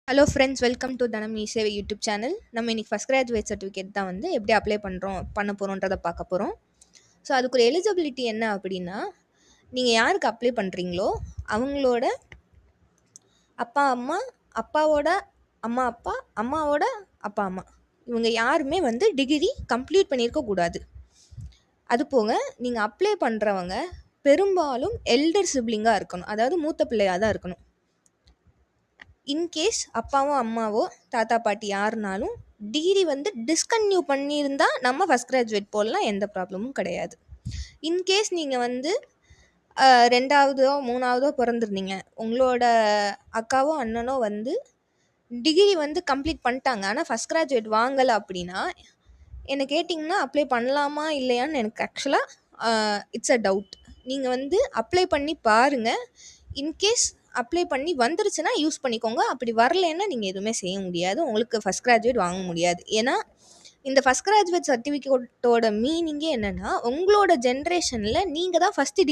Hello friends, welcome to தனம் சேவை YouTube channel. நம்ம இன்னைக்கு ஃபஸ்ட் கிராஜுவேட் சர்டிஃபிகேட் தான் வந்து எப்படி அப்ளை பண்ண போகிறோன்றதை பார்க்க போகிறோம். ஸோ அதுக்கு ஒரு எலிஜிபிலிட்டி என்ன அப்படின்னா, நீங்கள் யாருக்கு அப்ளை பண்ணுறீங்களோ அவங்களோட அப்பா அம்மா, அப்பாவோட அம்மா அப்பா, அம்மாவோட அப்பா அம்மா, இவங்க யாருமே வந்து டிகிரி கம்ப்ளீட் பண்ணியிருக்க கூடாது. அது போக நீங்கள் அப்ளை பண்ணுறவங்க பெரும்பாலும் எல்டர் சிப்ளிங்காக இருக்கணும், அதாவது மூத்த பிள்ளையாக தான் இருக்கணும். இன்கேஸ் அப்பாவோ அம்மாவோ தாத்தா பாட்டி யாருனாலும் டிகிரி வந்து டிஸ்கன்டினியூ பண்ணியிருந்தா நம்ம ஃபஸ்ட் கிராஜுவேட் போடலாம், எந்த ப்ராப்ளமும் கிடையாது. இன்கேஸ் நீங்கள் வந்து ரெண்டாவதோ மூணாவதோ பிறந்திருந்தீங்க, உங்களோட அக்காவோ அண்ணனோ வந்து டிகிரி வந்து கம்ப்ளீட் பண்ணிட்டாங்க ஆனால் ஃபஸ்ட் கிராஜுவேட் வாங்கலை அப்படின்னா என்னை கேட்டிங்கன்னா அப்ளை பண்ணலாமா இல்லையான்னு எனக்கு ஆக்சுவலாக இட்ஸ் அ டவுட். நீங்கள் வந்து அப்ளை பண்ணி பாருங்கள். இன்கேஸ் அப்ளை பண்ணி வந்துருச்சுன்னா யூஸ் பண்ணிக்கோங்க, அப்படி வரலைன்னா நீங்கள் எதுவுமே செய்ய முடியாது, உங்களுக்கு ஃபஸ்ட் கிராஜுவேட் வாங்க முடியாது. ஏன்னா இந்த ஃபஸ்ட் கிராஜுவேட் சர்டிஃபிகேட்டோட மீனிங்கே என்னென்னா, உங்களோட ஜென்ரேஷனில் நீங்கள் தான் ஃபஸ்ட்டு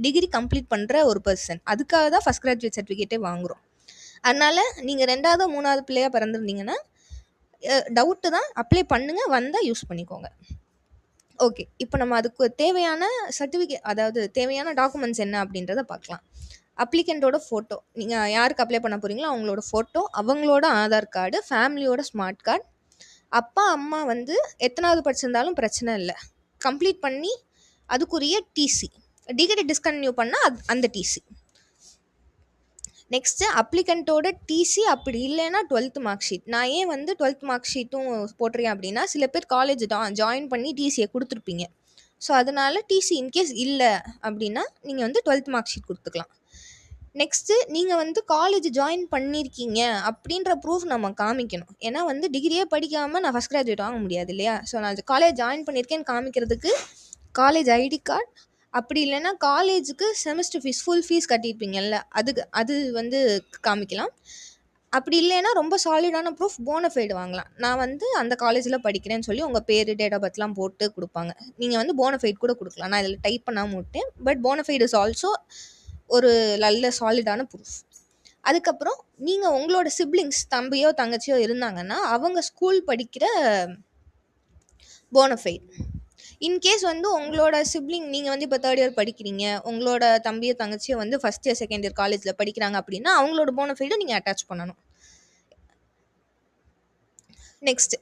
டிகிரி கம்ப்ளீட் பண்ணுற ஒரு பர்சன், அதுக்காக தான் ஃபஸ்ட் கிராஜுவேட் சர்டிஃபிகேட்டே வாங்குகிறோம். அதனால் நீங்கள் ரெண்டாவது மூணாவது பிள்ளையாக பிறந்திருந்தீங்கன்னா டவுட்டு தான், அப்ளை பண்ணுங்கள், வந்தால் யூஸ் பண்ணிக்கோங்க. ஓகே, இப்போ நம்ம அதுக்கு தேவையான சர்டிஃபிகேட், அதாவது தேவையான டாக்குமெண்ட்ஸ் என்ன அப்படின்றத பார்க்கலாம். அப்ளிகண்ட்டோட ஃபோட்டோ, நீங்கள் யாருக்கு அப்ளை பண்ண போகிறீங்களோ அவங்களோட ஃபோட்டோ, அவங்களோட ஆதார் கார்டு, ஃபேமிலியோட ஸ்மார்ட் கார்டு, அப்பா அம்மா வந்து எத்தனாவது படிச்சிருந்தாலும் பிரச்சனை இல்லை, கம்ப்ளீட் பண்ணி அதுக்குரிய டிசி, டிகிரி டிஸ்கன்டினியூ பண்ணால் அந்த டிசி. நெக்ஸ்ட்டு அப்ளிகண்ட்டோட டிசி, அப்படி இல்லைன்னா 12th மார்க் ஷீட். நான் ஏன் வந்து 12th மார்க் ஷீட்டும் போடுறேன் அப்படின்னா, சில பேர் காலேஜ் ஜாயின் பண்ணி டிசியை கொடுத்துருப்பீங்க. ஸோ அதனால் டிசி இன்கேஸ் இல்லை அப்படின்னா நீங்கள் வந்து 12th மார்க் ஷீட் கொடுத்துக்கலாம். நெக்ஸ்ட்டு நீங்கள் வந்து காலேஜ் ஜாயின் பண்ணியிருக்கீங்க அப்படின்ற ப்ரூஃப் நம்ம காமிக்கணும். ஏன்னா வந்து டிகிரியே படிக்காமல் நான் ஃபஸ்ட் கிராஜுவேட் வாங்க முடியாது இல்லையா? ஸோ நான் காலேஜ் ஜாயின் பண்ணியிருக்கேன்னு காமிக்கிறதுக்கு காலேஜ் ஐடி கார்டு, அப்படி இல்லைன்னா காலேஜுக்கு செமஸ்டர் ஃபீஸ் ஃபுல் ஃபீஸ் கட்டியிருப்பீங்கல்ல, அது வந்து காமிக்கலாம். அப்படி இல்லைன்னா ரொம்ப சாலிடான ப்ரூஃப் போனஃபைடு வாங்கலாம். நான் வந்து அந்த காலேஜில் படிக்கிறேன்னு சொல்லி உங்கள் பேர், டேட் ஆஃப் பர்த்லாம் போட்டு கொடுப்பாங்க. நீங்கள் வந்து போனஃபைட் கூட கொடுக்கலாம். நான் இதில் டைப் பண்ணாமல் விட்டேன். பட் போனஃபைடு இஸ் ஆல்சோ ஒரு நல்ல சாலிடான ப்ரூஃப். அதுக்கப்புறம் நீங்கள் உங்களோட சிப்ளிங்ஸ் தம்பியோ தங்கச்சியோ இருந்தாங்கன்னா அவங்க ஸ்கூல் படிக்கிற போனஃபைட். இன்கேஸ் வந்து உங்களோட சிப்ளிங், நீங்கள் வந்து இப்போ தேர்ட் இயர் படிக்கிறீங்க, உங்களோட தம்பியோ தங்கச்சியோ வந்து ஃபஸ்ட் இயர் செகண்ட் இயர் காலேஜில் படிக்கிறாங்க அப்படின்னா அவங்களோட போனஃபைடும் நீங்கள் அட்டாச் பண்ணணும். நெக்ஸ்ட்,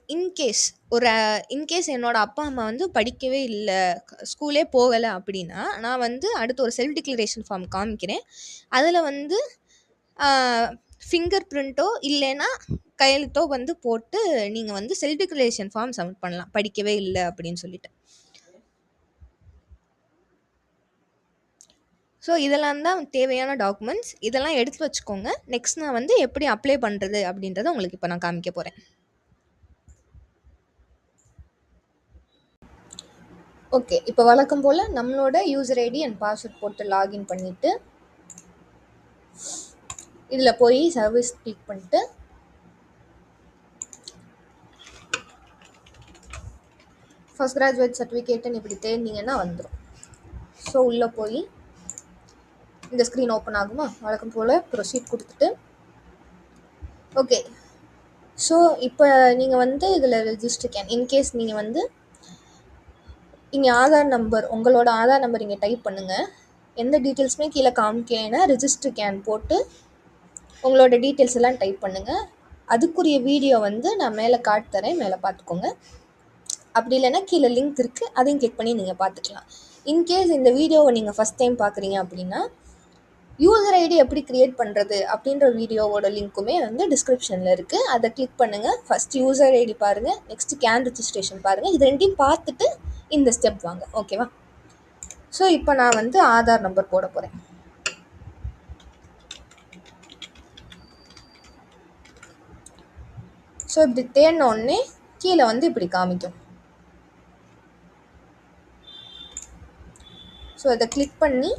இன்கேஸ் என்னோடய அப்பா அம்மா வந்து படிக்கவே இல்லை, ஸ்கூலே போகலை அப்படின்னா நான் வந்து அடுத்து ஒரு செல்ஃப் டிக்ளரேஷன் ஃபார்ம் காமிக்கிறேன். அதில் வந்து ஃபிங்கர் பிரிண்ட்டோ இல்லைன்னா கையெழுத்தோ வந்து போட்டு நீங்கள் வந்து செல்ஃப் டிக்ளரேஷன் ஃபார்ம் சப்மிட் பண்ணலாம், படிக்கவே இல்லை அப்படின்னு சொல்லிட்டு. ஸோ இதெல்லாம் தான் தேவையான டாக்குமெண்ட்ஸ், இதெல்லாம் எடுத்து வச்சுக்கோங்க. நெக்ஸ்ட் நான் வந்து எப்படி அப்ளை பண்ணுறது அப்படின்றத உங்களுக்கு இப்போ நான் காமிக்க போகிறேன். ஓகே, இப்போ வழக்கம் போல் நம்மளோட யூசர் ஐடி அண்ட் பாஸ்வேர்ட் போட்டு லாகின் பண்ணிவிட்டு இதில் போய் சர்வீஸ் கிளிக் பண்ணிட்டு ஃபஸ்ட் கிராஜுவேட் சர்டிஃபிகேட்டுன்னு இப்படி தேர்ந்தீங்கன்னா வந்துடும். ஸோ உள்ளே போய் இந்த ஸ்க்ரீன் ஓப்பன் ஆகுமா, வழக்கம் போல் ப்ரொசீட் கொடுத்துட்டு ஓகே. ஸோ இப்போ நீங்கள் வந்து இதில் ரெஜிஸ்டர் கேன், இன்கேஸ் நீங்கள் வந்து இங்கே ஆதார் நம்பர், உங்களோட ஆதார் நம்பர் இங்கே டைப் பண்ணுங்கள். எந்த டீட்டெயில்ஸுமே கீழே காமிக்கலைன்னா ரெஜிஸ்டர் கேன் போட்டு உங்களோட டீட்டெயில்ஸ் எல்லாம் டைப் பண்ணுங்கள். அதுக்குரிய வீடியோ வந்து நான் மேலே காட்டு தரேன், மேலே பார்த்துக்கோங்க. அப்படி இல்லைன்னா கீழே லிங்க் இருக்குது, அதையும் கிளிக் பண்ணி நீங்கள் பார்த்துக்கலாம். இன்கேஸ் இந்த வீடியோவை நீங்கள் ஃபஸ்ட் டைம் பார்க்குறீங்க அப்படின்னா யூசர் ஐடி எப்படி க்ரியேட் பண்ணுறது அப்படின்ற வீடியோவோட லிங்க்குமே வந்து டிஸ்கிரிப்ஷனில் இருக்குது, அதை கிளிக் பண்ணுங்கள். ஃபஸ்ட் யூசர் ஐடி பாருங்கள், நெக்ஸ்ட்டு கேன் ரெஜிஸ்ட்ரேஷன் பாருங்கள். இது ரெண்டையும் பார்த்துட்டு இந்த ஸ்டெப் வாங்க, ஓகேவா? ஸோ இப்போ நான் வந்து ஆதார் நம்பர் போட போகிறேன். ஸோ இப்படி தேடினோடனே கீழே வந்து இப்படி காமிக்கும். ஸோ இதை கிளிக் பண்ணி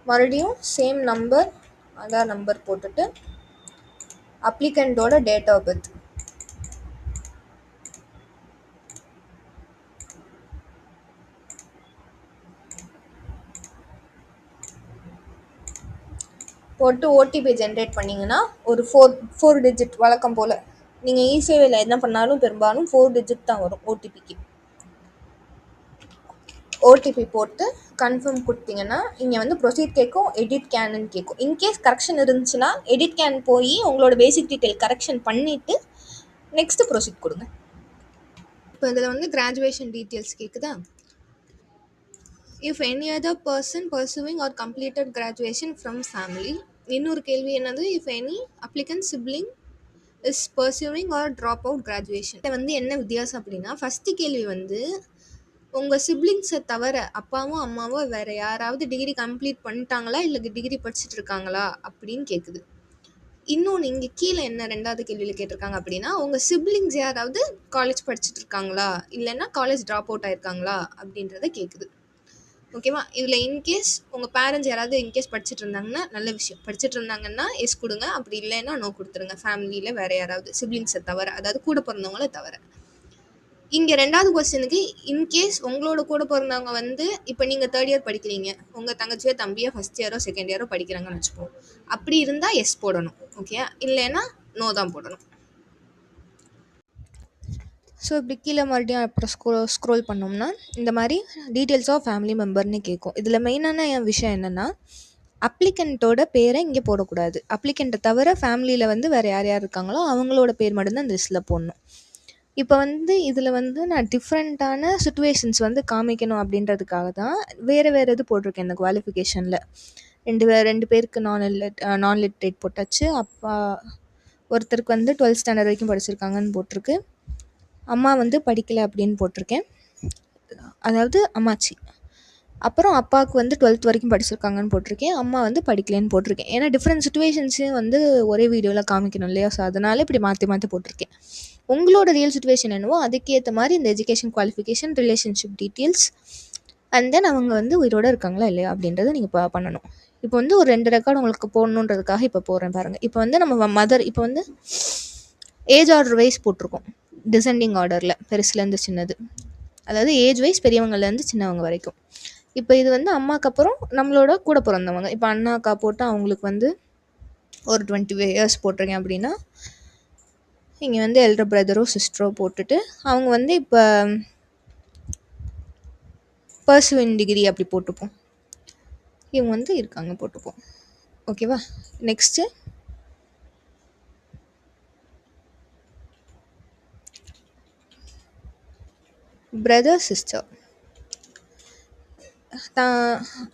மறுபடியும் சேம் நம்பர், ஆதார் நம்பர் போட்டுட்டு அப்ளிகண்ட்டோட டேட் ஆஃப் பர்த், போட்டு ஓடிபி ஜென்ரேட் பண்ணிங்கன்னா ஒரு ஃபோர் டிஜிட் வழக்கம் போல் நீங்கள் இசேவையில் என்ன பண்ணாலும் பெரும்பாலும் 4 டிஜிட் தான் வரும் ஓடிபிக்கு. ஓடிபி போட்டு கன்ஃபார்ம் கொடுத்தீங்கன்னா இங்கே வந்து ப்ரொசீட் கேட்கும், எடிட் கேன்னு கேட்கும். இன்கேஸ் கரெக்ஷன் இருந்துச்சுன்னா எடிட் கேன் போய் உங்களோட பேசிக் டீட்டெயில் கரெக்ஷன் பண்ணிவிட்டு நெக்ஸ்ட்டு ப்ரொசீட் கொடுங்க. இப்போ இதில் வந்து கிராஜுவேஷன் டீட்டெயில்ஸ் கேட்குதா? If any other person pursuing or completed graduation from family. இன்னொரு கேள்வி என்னது, if any applicant sibling is pursuing or drop out graduation. இதில் வந்து என்ன வித்தியாசம் அப்படின்னா, ஃபஸ்ட்டு கேள்வி வந்து உங்கள் சிப்ளிங்ஸை தவிர அப்பாவோ அம்மாவோ வேறு யாராவது டிகிரி கம்ப்ளீட் பண்ணிட்டாங்களா இல்லை டிகிரி படிச்சுட்டு இருக்காங்களா அப்படின்னு கேட்குது. இன்னொன்று இங்கே கீழே என்ன ரெண்டாவது கேள்வியில் கேட்டிருக்காங்க அப்படின்னா, உங்கள் சிப்ளிங்ஸ் யாராவது காலேஜ் படிச்சுட்டு இருக்காங்களா இல்லைன்னா காலேஜ் ட்ராப் அவுட் ஆயிருக்காங்களா அப்படின்றத கேட்குது. ஓகேவா? இதில் இன்கேஸ் உங்கள் பேரண்ட்ஸ் யாராவது இன்கேஸ் படிச்சுட்டு இருந்தாங்கன்னா நல்ல விஷயம். படிச்சுட்டு இருந்தாங்கன்னா எஸ் கொடுங்க, அப்படி இல்லைன்னா நோ கொடுத்துருங்க. ஃபேமிலியில் வேறு யாராவது சிப்ளிங்ஸை தவிர, அதாவது கூட பிறந்தவங்கள தவிர. இங்கே ரெண்டாவது கொஸ்டினுக்கு இன்கேஸ் உங்களோட கூட பிறந்தவங்க வந்து இப்போ நீங்கள் 3rd இயர் படிக்கிறீங்க, உங்கள் தங்கச்சியோ தம்பியோ 1st இயரோ 2nd இயரோ படிக்கிறாங்கன்னு வச்சுப்போம். அப்படி இருந்தால் எஸ் போடணும். ஓகே, இல்லைன்னா நோ தான் போடணும். ஸோ இப்படி கீழே மறுபடியும் அப்புறம் ஸ்க்ரோல் பண்ணோம்னா இந்த மாதிரி டீட்டெயில்ஸ் ஆஃப் ஃபேமிலி மெம்பர்னு கேட்கும். இதில் மெயினான விஷயம் என்னென்னா, அப்ளிகண்ட்டோட பேரை இங்கே போடக்கூடாது. அப்ளிகண்ட்டை தவிர ஃபேமிலியில் வந்து வேறு யார் யார் இருக்காங்களோ அவங்களோட பேர் மட்டும்தான் இந்த லிஸ்ட்டில் போடணும். இப்போ வந்து இதில் வந்து நான் டிஃப்ரெண்ட்டான சுச்சுவேஷன்ஸ் வந்து காமிக்கணும் அப்படின்றதுக்காக தான் வேறு இது போட்டிருக்கேன் இந்த குவாலிஃபிகேஷனில். ரெண்டு பேருக்கு நான் லிட்ரேட் போட்டாச்சு. அப்பா ஒருத்தருக்கு வந்து 12th ஸ்டாண்டர்ட் வரைக்கும் படிச்சிருக்காங்கன்னு போட்டிருக்கு. அம்மா வந்து படிக்கலை அப்படின்னு போட்டிருக்கேன், அதாவது அம்மாச்சி. அப்புறம் அப்பாவுக்கு வந்து 12th வரைக்கும் படிச்சிருக்காங்கன்னு போட்டிருக்கேன், அம்மா வந்து படிக்கலைன்னு போட்டிருக்கேன். ஏன்னா டிஃப்ரெண்ட் சுச்சுவேஷன்ஸையும் வந்து ஒரே வீடியோவில் காமிக்கணும் இல்லையா? ஸோ அதனால் இப்படி மாற்றி மாற்றி போட்டிருக்கேன். உங்களோட ரியல் சுச்சுவேஷன் என்னவோ அதுக்கேற்ற மாதிரி இந்த education qualification, relationship details and then அவங்க வந்து உயிரோடு இருக்காங்களா இல்லையா அப்படின்றத நீங்கள் பண்ணணும். இப்போ வந்து ஒரு 2 ரெக்கார்டு உங்களுக்கு போடணுன்றதுக்காக இப்போ போடுறேன் பாருங்கள். இப்போ வந்து நம்ம மதர் இப்போ வந்து ஏஜ் ஆர்டர் வைஸ் போட்டிருக்கோம், டிசெண்டிங் ஆர்டரில் பெருசுலேருந்து சின்னது, அதாவது ஏஜ் வைஸ் பெரியவங்கலேருந்து சின்னவங்க வரைக்கும். இப்போ இது வந்து அம்மாவுக்கு அப்புறம் நம்மளோட கூட பிறந்தவங்க. இப்போ அண்ணாக்கா போட்டு அவங்களுக்கு வந்து ஒரு 20 years போட்டிருக்கேன் அப்படின்னா இங்கே வந்து எல்டர் பிரதரோ சிஸ்டரோ போட்டுட்டு அவங்க வந்து இப்போ பர்சூவிங் டிகிரி அப்படி போட்டுப்போம், இவங்க வந்து இருக்காங்க போட்டுப்போம். ஓகேவா? நெக்ஸ்ட்டு பிரதர் சிஸ்டர்,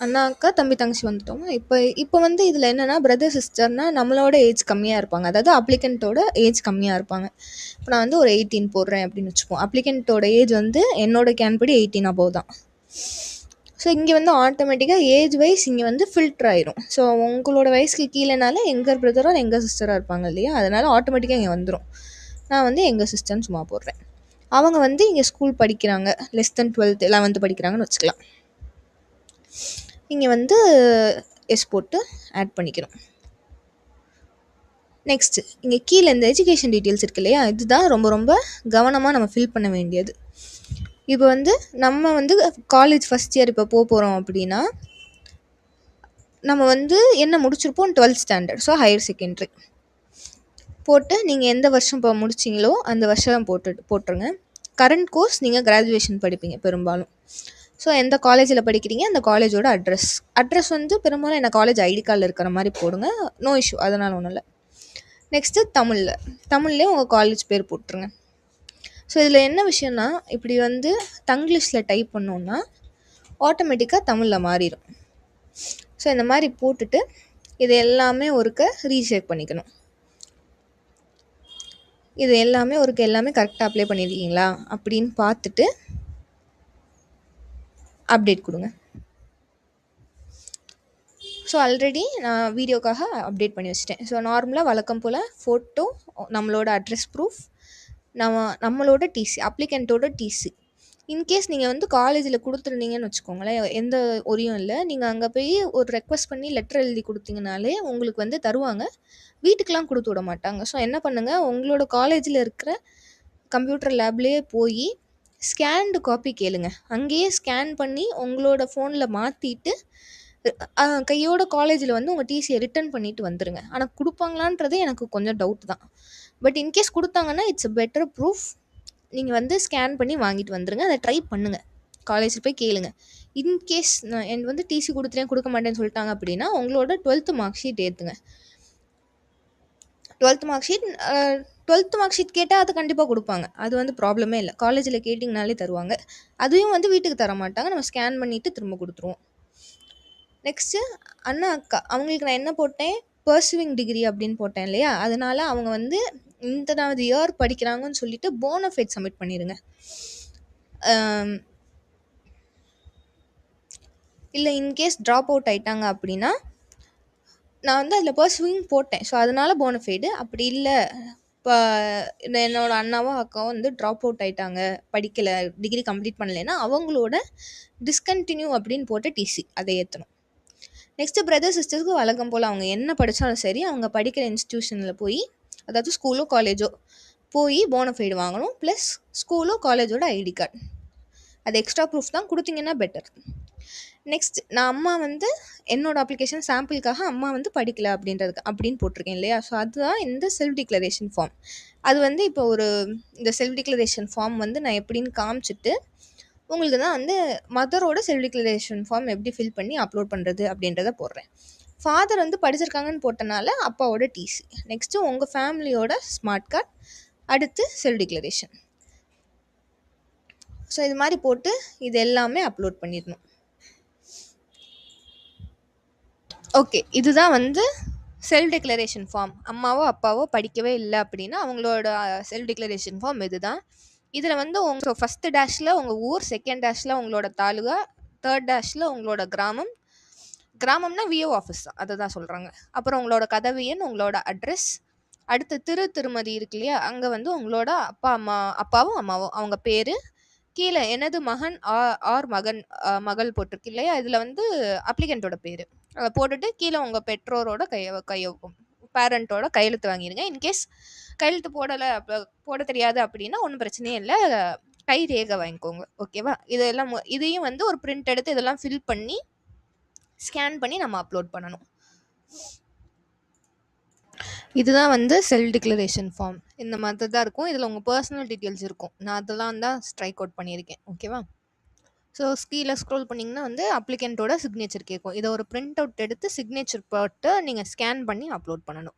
அண்ணா அக்கா தம்பி தங்கச்சி வந்துட்டோமா. இப்போ வந்து இதில் என்னென்னா பிரதர் சிஸ்டர்னால் நம்மளோட ஏஜ் கம்மியாக இருப்பாங்க, அதாவது அப்ளிகண்ட்டோட ஏஜ் கம்மியாக இருப்பாங்க. இப்போ நான் வந்து ஒரு 18 போடுறேன் அப்படின்னு வச்சுப்போம். அப்ளிகண்ட்டோட ஏஜ் வந்து என்னோட கேன் படி 18 above தான். ஸோ இங்கே வந்து ஆட்டோமேட்டிக்காக ஏஜ் வைஸ் இங்கே வந்து ஃபில்டர் ஆயிரும். ஸோ உங்களோட வயசுக்கு கீழேனால எங்கள் பிரதரோ எங்கள் சிஸ்டராக இருப்பாங்க இல்லையா, அதனால் ஆட்டோமேட்டிக்காக இங்கே வந்துடும். நான் வந்து எங்கள் சிஸ்டர்னு சும்மா போடுறேன். அவங்க வந்து இங்கே ஸ்கூல் படிக்கிறாங்க, லெஸ் தென் 12th 11th படிக்கிறாங்கன்னு வச்சுக்கலாம். இங்கே வந்து எஸ் போட்டு ஆட் பண்ணிக்கணும். நெக்ஸ்ட்டு இங்கே கீழே இந்த எஜுகேஷன் டீட்டெயில்ஸ் இருக்கு இல்லையா, இதுதான் ரொம்ப ரொம்ப கவனமாக நம்ம ஃபில் பண்ண வேண்டியது. இப்போ வந்து நம்ம வந்து காலேஜ் ஃபஸ்ட் இயர் இப்போ போகிறோம் அப்படின்னா நம்ம வந்து என்ன முடிச்சிருப்போம், 12th standard, so higher secondary போட்டு நீங்கள் எந்த வருஷம் இப்போ முடிச்சிங்களோ அந்த வருஷம் போட்டுருங்க. கரண்ட் கோர்ஸ் நீங்கள் கிராஜுவேஷன் படிப்பீங்க பெரும்பாலும். ஸோ எந்த காலேஜில் படிக்கிறீங்க அந்த காலேஜோட அட்ரஸ் வந்து பெரும்பாலும் என்ன காலேஜ் ஐடி கார்டில் இருக்கிற மாதிரி போடுங்க, நோ இஷ்யூ, அதனால் ஒன்றும் இல்லை. நெக்ஸ்ட்டு தமிழ்லேயே உங்கள் காலேஜ் பேர் போட்டுருங்க. ஸோ இதில் என்ன விஷயம்னா, இப்படி வந்து தங்கிலீஷில் டைப் பண்ணோன்னா ஆட்டோமேட்டிக்காக தமிழில் மாறிடும். ஸோ இந்த மாதிரி போட்டுட்டு இது எல்லாமே ஒருக்க ரீசெக் பண்ணிக்கணும். இது எல்லாமே எல்லாமே கரெக்டாக அப்ளை பண்ணியிருக்கீங்களா அப்படின்னு பார்த்துட்டு அப்டேட் கொடுங்க. ஸோ ஆல்ரெடி நான் வீடியோக்காக அப்டேட் பண்ணி வச்சிட்டேன். ஸோ நார்மலாக வழக்கம் போல் ஃபோட்டோ, நம்மளோட அட்ரஸ் ப்ரூஃப், நம்மளோட டிசி, அப்ளிகண்ட்டோட டிசி. இன்கேஸ் நீங்கள் வந்து காலேஜில் கொடுத்துருந்தீங்கன்னு வச்சுக்கோங்களேன், எந்த ஒரியும் இல்லை, நீங்கள் அங்கே போய் ஒரு ரெக்வஸ்ட் பண்ணி லெட்டர் எழுதி கொடுத்தீங்கனாலே உங்களுக்கு வந்து தருவாங்க, வீட்டுக்கெலாம் கொடுத்து விட மாட்டாங்க. ஸோ என்ன பண்ணுங்கள், உங்களோட காலேஜில் இருக்கிற கம்ப்யூட்டர் லேப்லேயே போய் ஸ்கேன்டு காப்பி கேளுங்க, அங்கேயே ஸ்கேன் பண்ணி உங்களோட ஃபோனில் மாற்றிட்டு கையோட காலேஜில் வந்து உங்கள் டிசியை ரிட்டர்ன் பண்ணிட்டு வந்துருங்க. ஆனால் குடுப்பாங்களான்றது எனக்கு கொஞ்சம் டவுட் தான். பட் இன்கேஸ் குடுத்தாங்கன்னா, இட்ஸ் அ பெட்டர் ப்ரூஃப். நீங்க வந்து ஸ்கேன் பண்ணி வாங்கிட்டு வந்துருங்க. அத ட்ரை பண்ணுங்க. காலேஜ்ல போய் கேளுங்க. இன்கேஸ் நான் எனக்கு வந்து டிசி குடுத்துட்டேன், குடுக்க மாட்டேன்னு சொல்லிட்டாங்க அப்படின்னா, உங்களோட 12த் மார்க் ஷீட் ஏத்துங்க. 12த் மார்க் ஷீட் 12த் மார்க் ஷீட் கேட்டா அது கண்டிப்பா குடுப்பாங்க. அது வந்து ப்ராப்ளமே இல்ல. காலேஜ்ல கேட்டீங்கனாலே தருவாங்க. அதையும் வந்து வீட்டுக்கு தர மாட்டாங்க. நம்ம ஸ்கேன் பண்ணிட்டு திரும்ப குடுத்துருவோம். நெக்ஸ்ட்டு அண்ணா, அக்கா அவங்களுக்கு நான் என்ன போட்டேன், பர்சூவிங் டிகிரி அப்படின்னு போட்டேன் இல்லையா? அதனால அவங்க வந்து இத்தனாவது இயர் படிக்கிறாங்கன்னு சொல்லிட்டு போனஃபைட் சப்மிட் பண்ணிருங்க. இல்லை இன்கேஸ் ட்ராப் அவுட் ஆயிட்டாங்க அப்படின்னா, நான் வந்து அதில் பர்சூவிங் போட்டேன். ஸோ அதனால போனஃபைடு. அப்படி இல்லை, இப்போ என்னோட அண்ணாவோ அக்காவோ வந்து ட்ராப் அவுட் ஆயிட்டாங்க, படிக்கலை, டிகிரி கம்ப்ளீட் பண்ணலைன்னா அவங்களோட டிஸ்கண்டினியூ அப்படின்னு போட்டு டிசி அதை ஏற்றணும். நெக்ஸ்ட்டு பிரதர் சிஸ்டர்ஸ்க்கு வழக்கம் போல் அவங்க என்ன படித்தாலும் சரி, அவங்க படிக்கிற இன்ஸ்டியூஷனில் போய், அதாவது ஸ்கூலோ காலேஜோ போய் போனஃபைடு வாங்கணும். ப்ளஸ் ஸ்கூலோ காலேஜோட ஐடி கார்டு. அது எக்ஸ்ட்ரா ப்ரூஃப் தான், கொடுத்தீங்கன்னா பெட்டர். நெக்ஸ்ட் நான் அம்மா வந்து என்னோட அப்ளிகேஷன் சாம்பிளுக்காக அம்மா வந்து படிக்கல அப்படின்றதுக்கு அப்படின்னு போட்டிருக்கேன் இல்லையா? ஸோ அதுதான் இந்த செல்ஃப் டிக்ளரேஷன் ஃபார்ம். அது வந்து இப்போ இந்த செல்ஃப் டிக்ளரேஷன் ஃபார்ம் வந்து நான் எப்படின்னு காமிச்சிட்டு, உங்களுக்கு தான் வந்து மதரோட செல்ஃப் டிக்ளரேஷன் ஃபார்ம் எப்படி ஃபில் பண்ணி அப்லோட் பண்ணுறது அப்படின்றத போடுறேன். ஃபாதர் வந்து படிச்சிருக்காங்கன்னு போட்டனால அப்பாவோட டிசி, நெக்ஸ்ட்டு உங்கள் ஃபேமிலியோட ஸ்மார்ட் கார்டு, அடுத்து செல்ஃப் டிக்ளரேஷன். ஸோ இது மாதிரி போட்டு இது எல்லாமே அப்லோட் பண்ணிடணும். ஓகே, இதுதான் வந்து செல்ஃப் டிக்ளரேஷன் ஃபார்ம். அம்மாவோ அப்பாவோ படிக்கவே இல்லை அப்படின்னா அவங்களோட செல்ஃப் டிக்ளரேஷன் ஃபார்ம் இதுதான். இதில் வந்து உங்கள் ஃபஸ்ட்டு டேஷில் உங்கள் ஊர், செகண்ட் டேஷில் உங்களோட தாலுகா, தேர்ட் டேஷில் உங்களோட கிராமம். கிராமம்னா விஓ ஆஃபீஸ் தான், அதை தான் சொல்கிறாங்க. அப்புறம் உங்களோட கதவு எண், உங்களோட அட்ரஸ். அடுத்து திருமதி இருக்கு இல்லையா, அங்கே வந்து உங்களோட அப்பாவும் அம்மாவும் அவங்க பேர். கீழே எனது மகன் ஆர் மகள் போட்டிருக்கு இல்லையா, இதில் வந்து அப்ளிகண்ட்டோட பேர் அதை போட்டுட்டு கீழே உங்கள் பெற்றோரோட பேரண்ட்டோட கையெழுத்து வாங்கிடுங்க. இன்கேஸ் கையெழுத்து போட தெரியாது அப்படின்னா ஒன்றும் பிரச்சனையே இல்லை, கை ரேகை வாங்கிக்கோங்க. ஓகேவா? இதெல்லாம் இதையும் வந்து ஒரு பிரிண்ட் எடுத்து இதெல்லாம் ஃபில் பண்ணி ஸ்கேன் பண்ணி நம்ம அப்லோட் பண்ணணும். இதுதான் வந்து செல்ஃப் டிக்ளரேஷன் ஃபார்ம். இந்த மாதிரி தான் இருக்கும். இதில் உங்கள் பர்சனல் டீட்டெயில்ஸ் இருக்கும். நான் அதெல்லாம் தான் ஸ்ட்ரைக் அவுட் பண்ணியிருக்கேன். ஓகேவா? ஸோ கீழே ஸ்க்ரோல் பண்ணிங்கன்னா வந்து அப்ளிகண்ட்டோட சிக்னேச்சர் கேட்கும். இதை ஒரு பிரிண்ட் அவுட் எடுத்து சிக்னேச்சர் போட்டு நீங்கள் ஸ்கேன் பண்ணி அப்லோட் பண்ணணும்.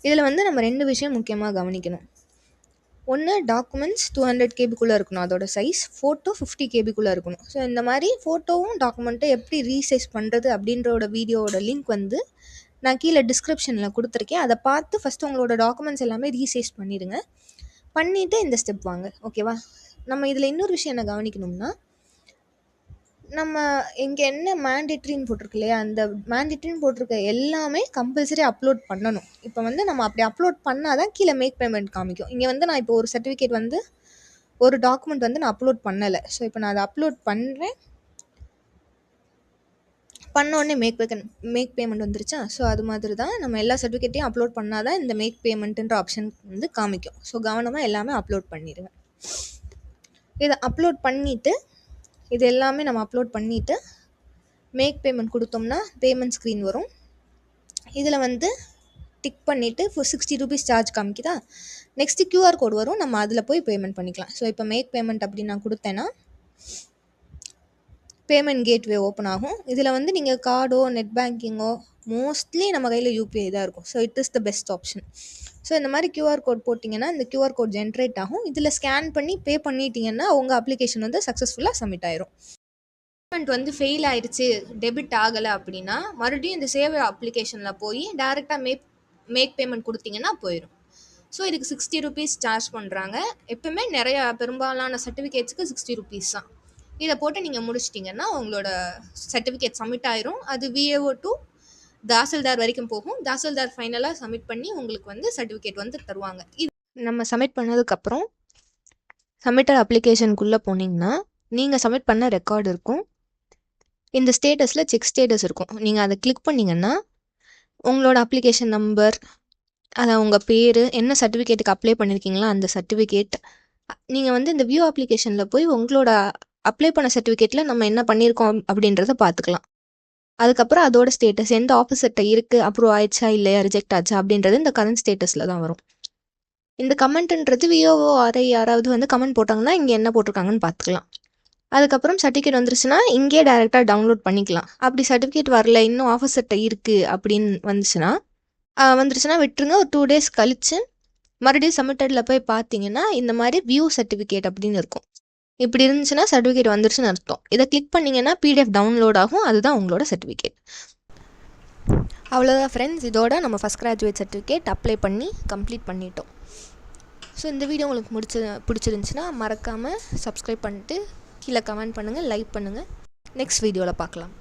இதில் வந்து நம்ம 2 விஷயம் முக்கியமாக கவனிக்கணும். ஒன்று, டாக்குமெண்ட்ஸ் 200 கேபிக்குள்ளே இருக்கணும் அதோட சைஸ். ஃபோட்டோ 50 கேபிக்குள்ளே இருக்கணும். ஸோ இந்த மாதிரி ஃபோட்டோவும் டாக்குமெண்ட்டை எப்படி ரீசைஸ் பண்ணுறது அப்படின்றோட வீடியோவோட லிங்க் வந்து நான் கீழே டிஸ்கிரிப்ஷனில் கொடுத்துருக்கேன். அதை பார்த்து ஃபஸ்ட்டு உங்களோட டாக்குமெண்ட்ஸ் எல்லாமே ரீசைஸ் பண்ணிடுங்க. பண்ணிவிட்டு இந்த ஸ்டெப் வாங்க. ஓகேவா? நம்ம இதில் இன்னொரு விஷயம் என்ன கவனிக்கணும்னா, நம்ம இங்கே என்ன மேண்டேட்ரின்னு போட்டிருக்கு இல்லையா, அந்த மேண்டேட்ரின்னு போட்டிருக்க எல்லாமே கம்பல்சரி அப்லோட் பண்ணணும். இப்போ வந்து நம்ம அப்படி அப்லோட் பண்ணால் தான் கீழே மேக் பேமெண்ட் காமிக்கும். இங்கே வந்து நான் இப்போ ஒரு சர்டிஃபிகேட் வந்து ஒரு டாக்குமெண்ட் வந்து நான் அப்லோட் பண்ணலை. ஸோ இப்போ நான் அதை அப்லோட் பண்ணுறேன், பண்ணோடனே மேக் பேமெண்ட் வந்துருச்சா? ஸோ அது மாதிரி தான் நம்ம எல்லா சர்டிஃபிகேட்டையும் அப்லோட் பண்ணால் தான் இந்த மேக் பேமெண்ட்டுன்ற ஆப்ஷன் வந்து காமிக்கும். ஸோ கவனமாக எல்லாமே அப்லோட் பண்ணிடுங்க. இதை அப்லோட் பண்ணிவிட்டு இது எல்லாமே நம்ம அப்லோட் பண்ணிவிட்டு மேக் பேமெண்ட் கொடுத்தோம்னா பேமெண்ட் ஸ்க்ரீன் வரும். இதில் வந்து டிக் பண்ணிவிட்டு 60 ரூபீஸ் சார்ஜ் காமிக்குதா? நெக்ஸ்ட்டு கியூஆர் கோடு வரும், நம்ம அதில் போய் பேமெண்ட் பண்ணிக்கலாம். ஸோ இப்போ மேக் பேமெண்ட் அப்படி நான் கொடுத்தேன்னா பேமெண்ட் கேட்வே ஓப்பன் ஆகும். இதில் வந்து நீங்கள் கார்டோ நெட் பேங்கிங்கோ, மோஸ்ட்லி நம்ம கையில் யூபிஐ தான் இருக்கும். So it is the best option. So இந்த மாதிரி கியூஆர் கோட் போட்டிங்கன்னா இந்த கியூஆர் கோட் ஜென்ரேட் ஆகும். இதில் ஸ்கேன் பண்ணி பே பண்ணிட்டீங்கன்னா உங்கள் அப்ளிகேஷன் வந்து சக்ஸஸ்ஃபுல்லாக சப்மிட் ஆயிரும். பேமெண்ட் வந்து ஃபெயில் ஆயிடுச்சு, டெபிட் ஆகலை அப்படின்னா மறுபடியும் இந்த சேவை அப்ளிகேஷனில் போய் டேரெக்டாக மேக் பேமெண்ட் கொடுத்தீங்கன்னா போயிடும். ஸோ இதுக்கு 60 ரூபீஸ் சார்ஜ் பண்ணுறாங்க. எப்பவுமே பெரும்பாலான சர்டிஃபிகேட்ஸுக்கு 60 ரூபீஸ் தான். இதை போட்டு நீங்கள் முடிச்சிட்டிங்கன்னா உங்களோட சர்டிஃபிகேட் சப்மிட் ஆயிரும். அது விஏஓ டு தாசில்தார் வரைக்கும் போகும். தாசில்தார் ஃபைனலாக சப்மிட் பண்ணி உங்களுக்கு வந்து சர்டிஃபிகேட் வந்து தருவாங்க. இது நம்ம சப்மிட் பண்ணதுக்கப்புறம் சப்மிட்டட் அப்ளிகேஷனுக்குள்ளே போனீங்கன்னா நீங்கள் சப்மிட் பண்ண ரெக்கார்டு இருக்கும். இந்த ஸ்டேட்டஸில் செக் ஸ்டேட்டஸ் இருக்கும். நீங்கள் அதை கிளிக் பண்ணிங்கன்னா உங்களோட அப்ளிகேஷன் நம்பர், அதான் உங்கள் பேர், என்ன சர்டிஃபிகேட்டுக்கு அப்ளை பண்ணியிருக்கீங்களோ அந்த சர்டிஃபிகேட், நீங்கள் வந்து இந்த வியூ அப்ளிகேஷனில் போய் உங்களோட அப்ளை பண்ண சர்டிஃபிகேட்டில் நம்ம என்ன பண்ணியிருக்கோம் அப்படின்றத பார்த்துக்கலாம். அதுக்கப்புறம் அதோட ஸ்டேட்டஸ் எந்த ஆஃபீஸர்கிட்ட இருக்குது, அப்ரூவ் ஆயிடுச்சா இல்லையா, ரிஜெக்ட் ஆச்சா அப்படின்றது இந்த கரண்ட் ஸ்டேட்டஸில் தான் வரும். இந்த கமெண்ட்ன்றது விஓஓ ஆர்ஐ யாராவது வந்து கமெண்ட் போட்டாங்கன்னா இங்கே என்ன போட்டிருக்காங்கன்னு பார்த்துக்கலாம். அதுக்கப்புறம் சர்டிஃபிகேட் வந்துருச்சுன்னா இங்கே டேரெக்டாக டவுன்லோட் பண்ணிக்கலாம். அப்படி சர்டிஃபிகேட் வரல, இன்னும் ஆஃபீஸர்கிட்ட இருக்குது அப்படின்னு வந்துருச்சுன்னா விட்டுருங்க. ஒரு 2 days கழிச்சு மறுபடியும் சப்மிட்டடில் போய் பார்த்தீங்கன்னா இந்த மாதிரி வியூ சர்டிஃபிகேட் அப்படின்னு இருக்கும். இப்படி இருந்துச்சுன்னா சர்டிஃபிகேட் வந்துருச்சுன்னு அர்த்தம். இதை கிளிக் பண்ணிங்கன்னா பிடிஎஃப் டவுன்லோட் ஆகும். அதுதான் உங்களோட சர்டிஃபிகேட். அவ்வளோதான் ஃப்ரெண்ட்ஸ், இதோட நம்ம ஃபஸ்ட் கிராஜுவேட் சர்டிஃபிகேட் அப்ளை பண்ணி கம்ப்ளீட் பண்ணிட்டோம். ஸோ இந்த வீடியோ உங்களுக்கு பிடிச்சிருந்துச்சுன்னா மறக்காமல் சப்ஸ்கிரைப் பண்ணிட்டு கீழே கமெண்ட் பண்ணுங்கள், லைக் பண்ணுங்கள். நெக்ஸ்ட் வீடியோவில் பார்க்கலாம்.